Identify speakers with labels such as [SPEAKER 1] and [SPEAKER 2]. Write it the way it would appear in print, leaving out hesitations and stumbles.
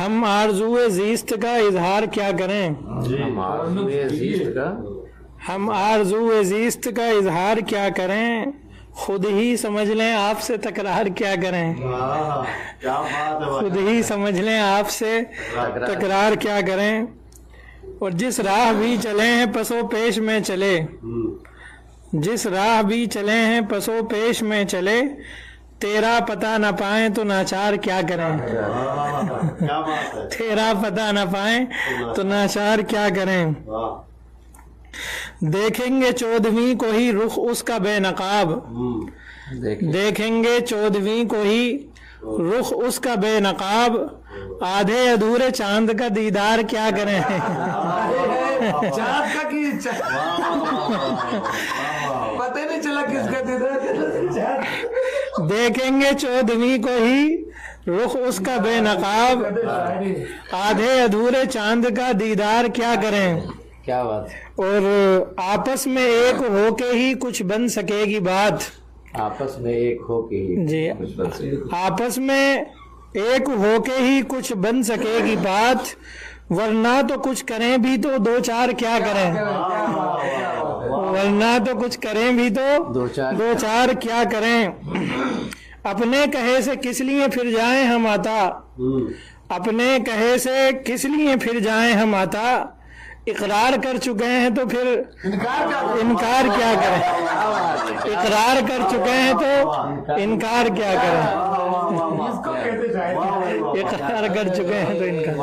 [SPEAKER 1] ہم آرزوئے زیست کا اظہار کیا کریں؟ ہم آرزوئے زیست کا اظہار کیا کریں؟ خود ہی سمجھ لیں آپ سے تکرار کیا کریں؟ خود ہی سمجھ لیں آپ سے تکرار کیا کریں؟ اور جس راہ بھی چلے ہیں پسو پیش میں چلے، جس راہ بھی چلے ہیں پسو پیش میں چلے، تیرا پتہ نہ پائیں تو ناچار کیا کریں؟ تیرا پتہ نہ پائیں تو ناچار کیا کریں؟ دیکھیں گے چودھویں کو ہی رخ اس کا بے نقاب، دیکھیں گے چودھویں کو ہی رخ اس کا بے نقاب، آدھے ادھورے چاند کا دیدار کیا کریں؟
[SPEAKER 2] چاند کا کی پتہ نہیں چلا کس کا دیدار۔
[SPEAKER 1] دیکھیں گے چودھویں کو ہی رخ اس کا بے نقاب، آدھے ادھورے چاند کا دیدار کیا کریں؟
[SPEAKER 2] کیا بات ہے۔
[SPEAKER 1] اور آپس میں ایک ہو کے ہی کچھ بن سکے گی بات،
[SPEAKER 2] آپس میں ایک ہو کے ہی
[SPEAKER 1] جی آپس میں ایک ہو کے ہی کچھ بن سکے گی بات، ورنہ تو کچھ کریں بھی تو دو چار کیا کریں؟ ورنہ تو کچھ کریں بھی تو دو چار کیا کریں؟ اپنے کہے سے کس لیے پھر جائیں ہم آتا، اپنے کہے سے کس لیے پھر جائیں ہم آتا، اقرار کر چکے ہیں تو پھر انکار کیا کریں؟ اقرار کر چکے ہیں تو انکار کیا کریں؟ اقرار کر چکے ہیں تو انکار۔